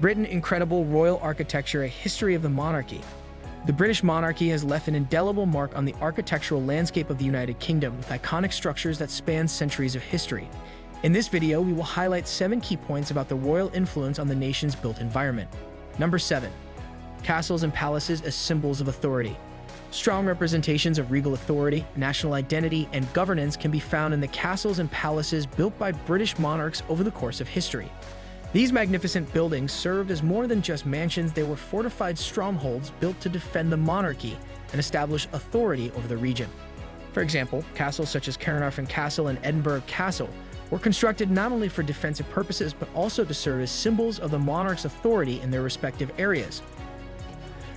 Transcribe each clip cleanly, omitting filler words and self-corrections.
Britain, incredible royal architecture, a history of the monarchy. The British monarchy has left an indelible mark on the architectural landscape of the United Kingdom with iconic structures that span centuries of history. In this video, we will highlight 7 key points about the royal influence on the nation's built environment. Number 7. Castles and palaces as symbols of authority. Strong representations of regal authority, national identity, and governance can be found in the castles and palaces built by British monarchs over the course of history. These magnificent buildings served as more than just mansions. They were fortified strongholds built to defend the monarchy and establish authority over the region. For example, castles such as Caernarfon Castle and Edinburgh Castle were constructed not only for defensive purposes but also to serve as symbols of the monarch's authority in their respective areas.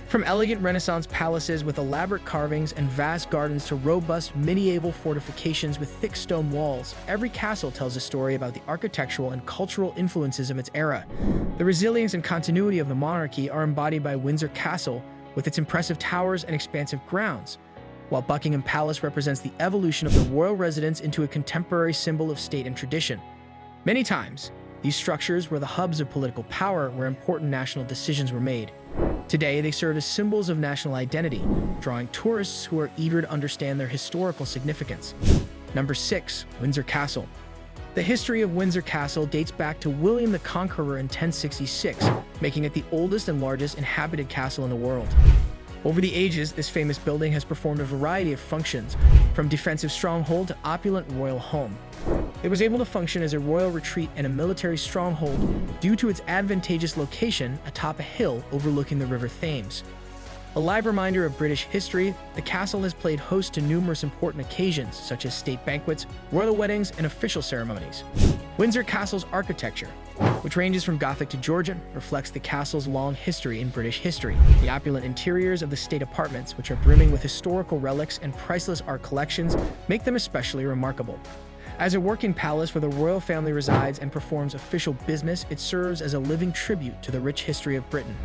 From elegant Renaissance palaces with elaborate carvings and vast gardens to robust medieval fortifications with thick stone walls, every castle tells a story about the architectural and cultural influences of its era. The resilience and continuity of the monarchy are embodied by Windsor Castle with its impressive towers and expansive grounds, while Buckingham Palace represents the evolution of the royal residence into a contemporary symbol of state and tradition. Many times, these structures were the hubs of political power where important national decisions were made. Today, they serve as symbols of national identity, drawing tourists who are eager to understand their historical significance. Number 6. Windsor Castle. The history of Windsor Castle dates back to William the Conqueror in 1066, making it the oldest and largest inhabited castle in the world. Over the ages, this famous building has performed a variety of functions, from defensive stronghold to opulent royal home. It was able to function as a royal retreat and a military stronghold due to its advantageous location atop a hill overlooking the River Thames. A live reminder of British history, the castle has played host to numerous important occasions such as state banquets, royal weddings, and official ceremonies. Windsor Castle's architecture, which ranges from Gothic to Georgian, reflects the castle's long history in British history. The opulent interiors of the state apartments, which are brimming with historical relics and priceless art collections, make them especially remarkable. As a working palace where the royal family resides and performs official business, it serves as a living tribute to the rich history of Britain.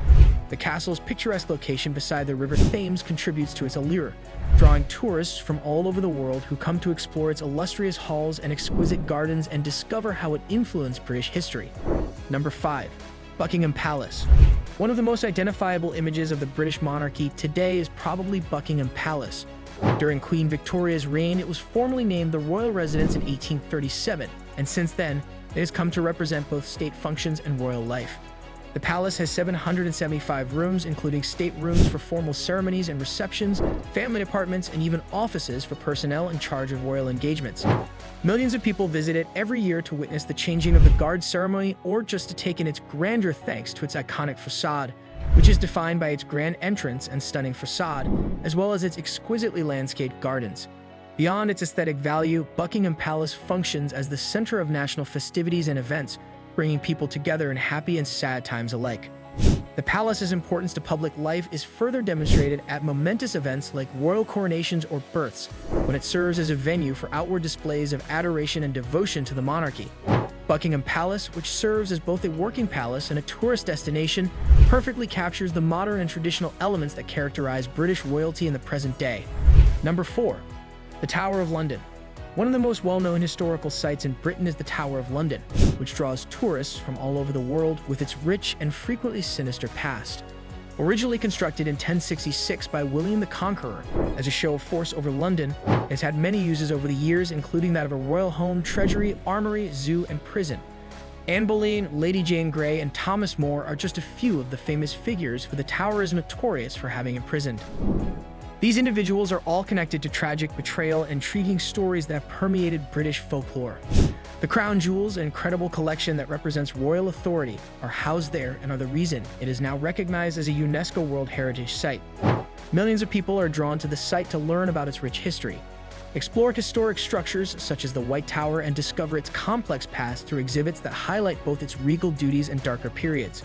The castle's picturesque location beside the River Thames contributes to its allure, drawing tourists from all over the world who come to explore its illustrious halls and exquisite gardens and discover how it influenced British history. Number 5. Buckingham Palace. One of the most identifiable images of the British monarchy today is probably Buckingham Palace. During Queen Victoria's reign, it was formally named the royal residence in 1837, and since then, it has come to represent both state functions and royal life. The palace has 775 rooms, including staterooms for formal ceremonies and receptions, family apartments, and even offices for personnel in charge of royal engagements. Millions of people visit it every year to witness the changing of the guard ceremony or just to take in its grandeur thanks to its iconic facade, which is defined by its grand entrance and stunning facade, as well as its exquisitely landscaped gardens. Beyond its aesthetic value, Buckingham Palace functions as the center of national festivities and events, bringing people together in happy and sad times alike. The palace's importance to public life is further demonstrated at momentous events like royal coronations or births, when it serves as a venue for outward displays of adoration and devotion to the monarchy. Buckingham Palace, which serves as both a working palace and a tourist destination, perfectly captures the modern and traditional elements that characterize British royalty in the present day. Number 4. The Tower of London. One of the most well-known historical sites in Britain is the Tower of London, which draws tourists from all over the world with its rich and frequently sinister past. Originally constructed in 1066 by William the Conqueror as a show of force over London, it has had many uses over the years, including that of a royal home, treasury, armory, zoo, and prison. Anne Boleyn, Lady Jane Grey, and Thomas More are just a few of the famous figures who the tower is notorious for having imprisoned. These individuals are all connected to tragic betrayal and intriguing stories that have permeated British folklore. The crown jewels, an incredible collection that represents royal authority, are housed there and are the reason it is now recognized as a UNESCO World Heritage Site. Millions of people are drawn to the site to learn about its rich history, explore historic structures such as the White Tower, and discover its complex past through exhibits that highlight both its regal duties and darker periods.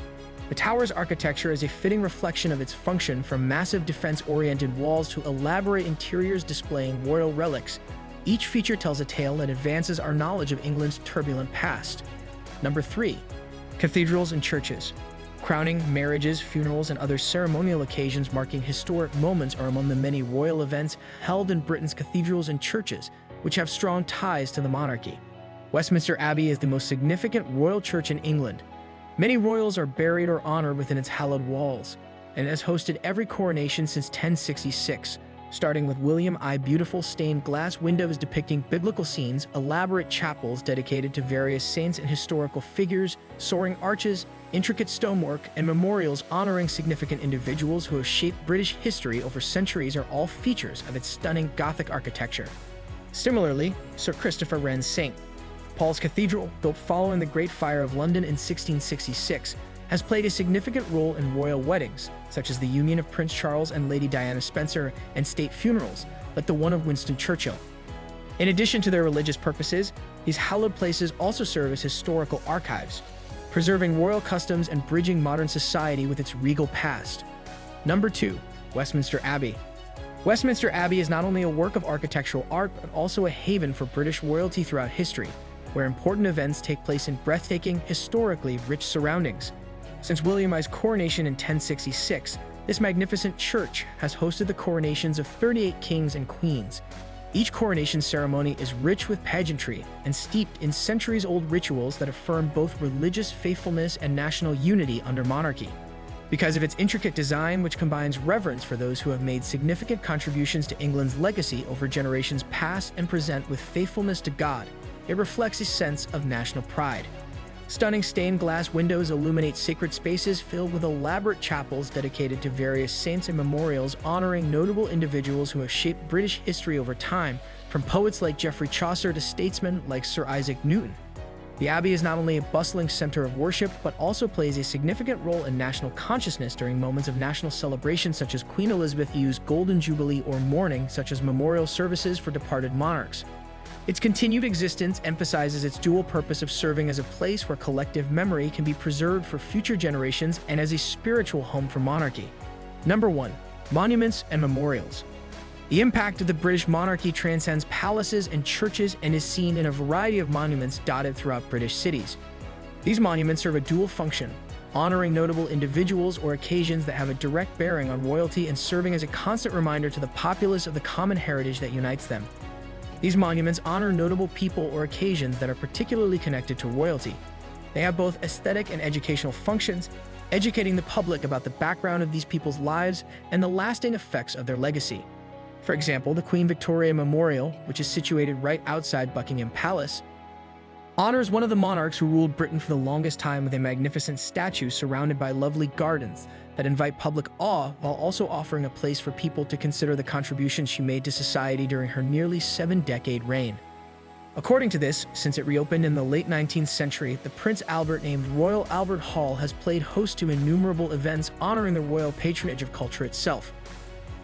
The tower's architecture is a fitting reflection of its function, from massive defense-oriented walls to elaborate interiors displaying royal relics. Each feature tells a tale that advances our knowledge of England's turbulent past. Number 3. Cathedrals and churches. Crowning, marriages, funerals, and other ceremonial occasions marking historic moments are among the many royal events held in Britain's cathedrals and churches, which have strong ties to the monarchy. Westminster Abbey is the most significant royal church in England. Many royals are buried or honored within its hallowed walls, and it has hosted every coronation since 1066, starting with William I. Beautiful stained glass windows depicting biblical scenes, elaborate chapels dedicated to various saints and historical figures, soaring arches, intricate stonework, and memorials honoring significant individuals who have shaped British history over centuries are all features of its stunning Gothic architecture. Similarly, Sir Christopher Wren's St. Paul's Cathedral, built following the Great Fire of London in 1666, has played a significant role in royal weddings, such as the union of Prince Charles and Lady Diana Spencer, and state funerals, like the one of Winston Churchill. In addition to their religious purposes, these hallowed places also serve as historical archives, preserving royal customs and bridging modern society with its regal past. Number 2. Westminster Abbey. Westminster Abbey is not only a work of architectural art, but also a haven for British royalty throughout history, where important events take place in breathtaking, historically rich surroundings. Since William I's coronation in 1066, this magnificent church has hosted the coronations of 38 kings and queens. Each coronation ceremony is rich with pageantry and steeped in centuries-old rituals that affirm both religious faithfulness and national unity under monarchy. Because of its intricate design, which combines reverence for those who have made significant contributions to England's legacy over generations past and present with faithfulness to God, it reflects a sense of national pride. Stunning stained glass windows illuminate sacred spaces filled with elaborate chapels dedicated to various saints and memorials honoring notable individuals who have shaped British history over time, from poets like Geoffrey Chaucer to statesmen like Sir Isaac Newton. The Abbey is not only a bustling center of worship, but also plays a significant role in national consciousness during moments of national celebration such as Queen Elizabeth II's Golden Jubilee or mourning such as memorial services for departed monarchs. Its continued existence emphasizes its dual purpose of serving as a place where collective memory can be preserved for future generations and as a spiritual home for monarchy. Number 1. Monuments and memorials. The impact of the British monarchy transcends palaces and churches and is seen in a variety of monuments dotted throughout British cities. These monuments serve a dual function, honoring notable individuals or occasions that have a direct bearing on royalty and serving as a constant reminder to the populace of the common heritage that unites them. These monuments honor notable people or occasions that are particularly connected to royalty. They have both aesthetic and educational functions, educating the public about the background of these people's lives and the lasting effects of their legacy. For example, the Queen Victoria Memorial, which is situated right outside Buckingham Palace, honors one of the monarchs who ruled Britain for the longest time with a magnificent statue surrounded by lovely gardens that invite public awe, while also offering a place for people to consider the contributions she made to society during her nearly 7-decade reign. According to this, since it reopened in the late 19th century, the Prince Albert named Royal Albert Hall has played host to innumerable events honoring the royal patronage of culture itself.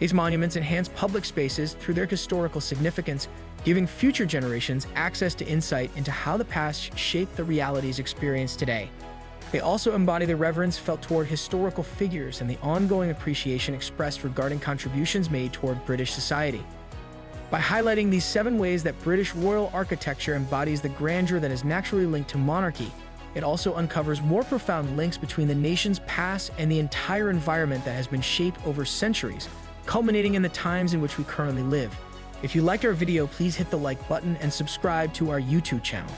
These monuments enhance public spaces through their historical significance, giving future generations access to insight into how the past shaped the realities experienced today. They also embody the reverence felt toward historical figures and the ongoing appreciation expressed regarding contributions made toward British society. By highlighting these 7 ways that British royal architecture embodies the grandeur that is naturally linked to monarchy, it also uncovers more profound links between the nation's past and the entire environment that has been shaped over centuries, culminating in the times in which we currently live. If you liked our video, please hit the like button and subscribe to our YouTube channel.